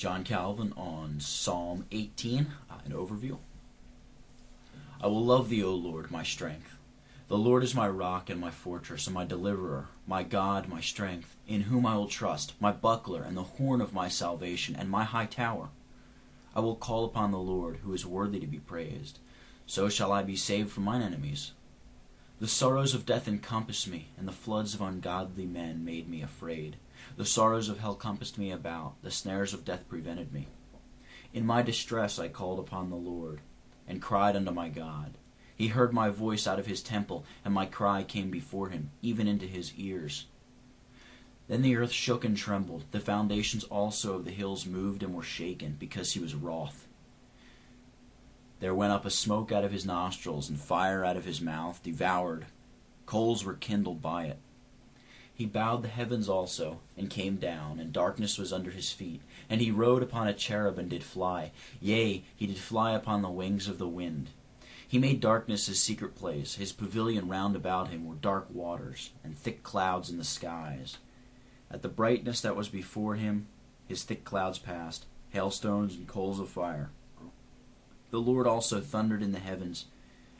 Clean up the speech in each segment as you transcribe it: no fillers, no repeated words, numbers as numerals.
John Calvin on Psalm 18, an overview. I will love thee, O Lord, my strength. The Lord is my rock and my fortress and my deliverer, my God, my strength, in whom I will trust, my buckler and the horn of my salvation and my high tower. I will call upon the Lord, who is worthy to be praised. So shall I be saved from mine enemies. The sorrows of death encompassed me, and the floods of ungodly men made me afraid. The sorrows of hell compassed me about, the snares of death prevented me. In my distress I called upon the Lord, and cried unto my God. He heard my voice out of his temple, and my cry came before him, even into his ears. Then the earth shook and trembled, the foundations also of the hills moved and were shaken, because he was wroth. There went up a smoke out of his nostrils, and fire out of his mouth, devoured. Coals were kindled by it. He bowed the heavens also, and came down, and darkness was under his feet. And he rode upon a cherub, and did fly. Yea, he did fly upon the wings of the wind. He made darkness his secret place. His pavilion round about him were dark waters, and thick clouds in the skies. At the brightness that was before him, his thick clouds passed, hailstones and coals of fire. The Lord also thundered in the heavens,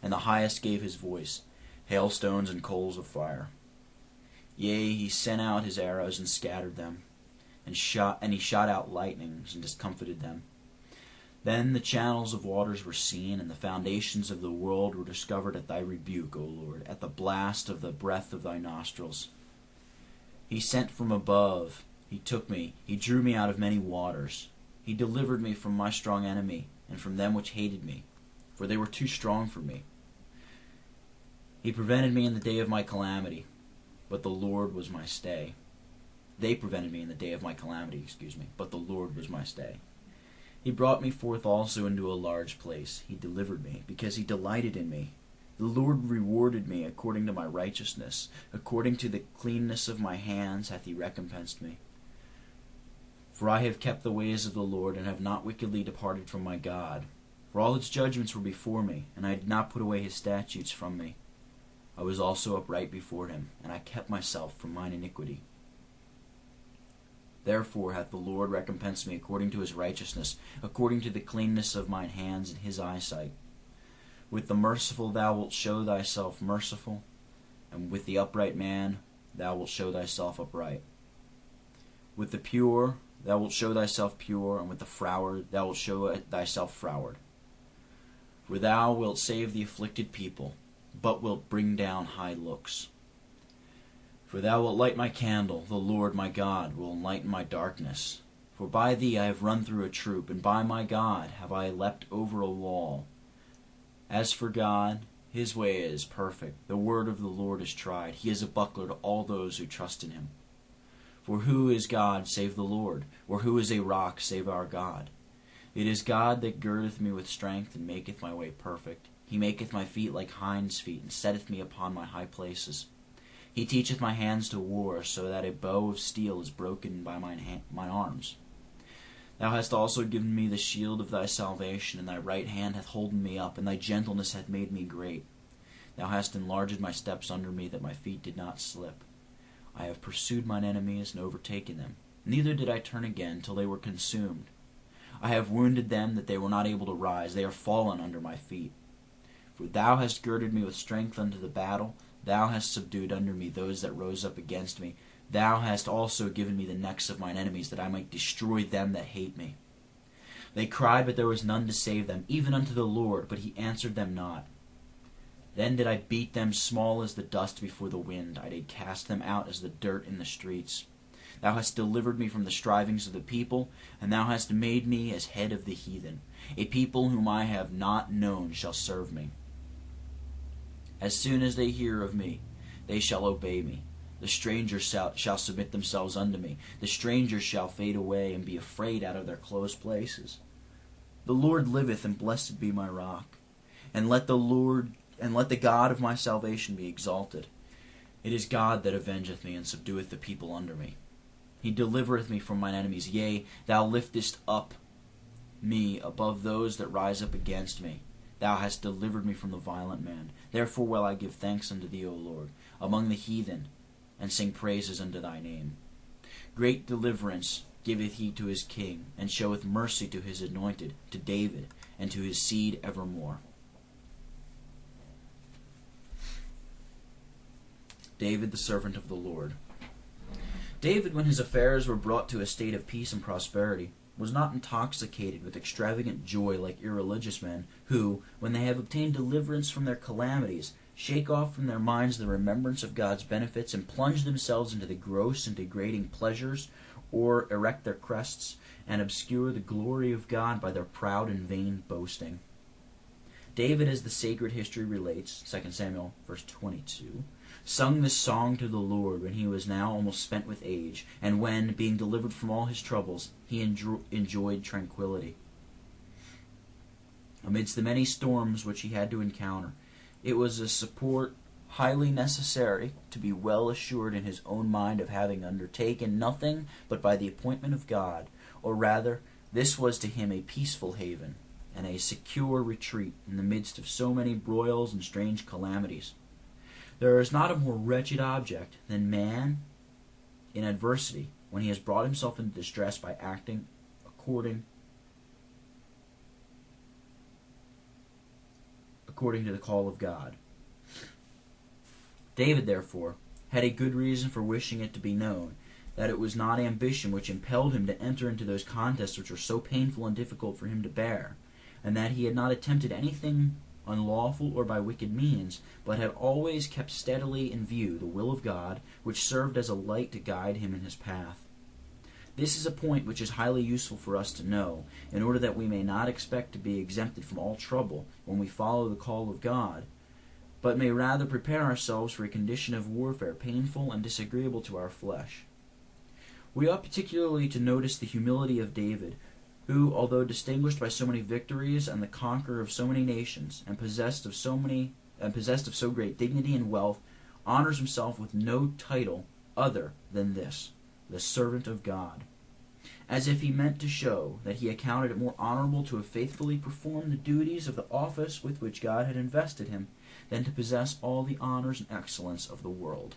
and the highest gave his voice, hailstones and coals of fire. Yea, he sent out his arrows and scattered them, and he shot out lightnings and discomfited them. Then the channels of waters were seen, and the foundations of the world were discovered at thy rebuke, O Lord, at the blast of the breath of thy nostrils. He sent from above, he took me, he drew me out of many waters. He delivered me from my strong enemy, and from them which hated me, for they were too strong for me. He prevented me in the day of my calamity, but the Lord was my stay. They prevented me in the day of my calamity, but the Lord was my stay. He brought me forth also into a large place. He delivered me, because he delighted in me. The Lord rewarded me according to my righteousness. According to the cleanness of my hands hath he recompensed me. For I have kept the ways of the Lord, and have not wickedly departed from my God. For all his judgments were before me, and I did not put away his statutes from me. I was also upright before him, and I kept myself from mine iniquity. Therefore hath the Lord recompensed me according to his righteousness, according to the cleanness of mine hands in his eyesight. With the merciful thou wilt show thyself merciful, and with the upright man thou wilt show thyself upright. With the pure thou wilt show thyself pure, and with the froward thou wilt show thyself froward. For thou wilt save the afflicted people, but wilt bring down high looks. For thou wilt light my candle, the Lord my God will enlighten my darkness. For by thee I have run through a troop, and by my God have I leapt over a wall. As for God, his way is perfect. The word of the Lord is tried. He is a buckler to all those who trust in him. For who is God save the Lord? Or who is a rock save our God? It is God that girdeth me with strength, and maketh my way perfect. He maketh my feet like hinds' feet, and setteth me upon my high places. He teacheth my hands to war, so that a bow of steel is broken by mine arms. Thou hast also given me the shield of thy salvation, and thy right hand hath holden me up, and thy gentleness hath made me great. Thou hast enlarged my steps under me, that my feet did not slip. I have pursued mine enemies and overtaken them. Neither did I turn again till they were consumed. I have wounded them that they were not able to rise. They are fallen under my feet. For thou hast girded me with strength unto the battle. Thou hast subdued under me those that rose up against me. Thou hast also given me the necks of mine enemies, that I might destroy them that hate me. They cried, but there was none to save them, even unto the Lord, but he answered them not. Then did I beat them small as the dust before the wind. I did cast them out as the dirt in the streets. Thou hast delivered me from the strivings of the people, and thou hast made me as head of the heathen. A people whom I have not known shall serve me. As soon as they hear of me, they shall obey me. The strangers shall submit themselves unto me. The strangers shall fade away, and be afraid out of their close places. The Lord liveth, and blessed be my rock. And let the God of my salvation be exalted. It is God that avengeth me, and subdueth the people under me. He delivereth me from mine enemies. Yea, thou liftest up me above those that rise up against me. Thou hast delivered me from the violent man. Therefore will I give thanks unto thee, O Lord, among the heathen, and sing praises unto thy name. Great deliverance giveth he to his king, and showeth mercy to his anointed, to David, and to his seed evermore. David, the servant of the Lord. David, when his affairs were brought to a state of peace and prosperity, was not intoxicated with extravagant joy like irreligious men, who, when they have obtained deliverance from their calamities, shake off from their minds the remembrance of God's benefits and plunge themselves into the gross and degrading pleasures, or erect their crests and obscure the glory of God by their proud and vain boasting. David, as the sacred history relates, 2 Samuel verse 22, sung this song to the Lord when he was now almost spent with age, and when, being delivered from all his troubles, he enjoyed tranquility. Amidst the many storms which he had to encounter, it was a support highly necessary to be well assured in his own mind of having undertaken nothing but by the appointment of God, or rather, this was to him a peaceful haven, and a secure retreat in the midst of so many broils and strange calamities. There is not a more wretched object than man in adversity when he has brought himself into distress by acting according to the call of God. David, therefore, had a good reason for wishing it to be known that it was not ambition which impelled him to enter into those contests which were so painful and difficult for him to bear, and that he had not attempted anything unlawful or by wicked means, but had always kept steadily in view the will of God, which served as a light to guide him in his path. This is a point which is highly useful for us to know, in order that we may not expect to be exempted from all trouble when we follow the call of God, but may rather prepare ourselves for a condition of warfare painful and disagreeable to our flesh. We ought particularly to notice the humility of David, who, although distinguished by so many victories and the conqueror of so many nations, and possessed of so great dignity and wealth, honors himself with no title other than this, the servant of God, as if he meant to show that he accounted it more honorable to have faithfully performed the duties of the office with which God had invested him than to possess all the honors and excellence of the world.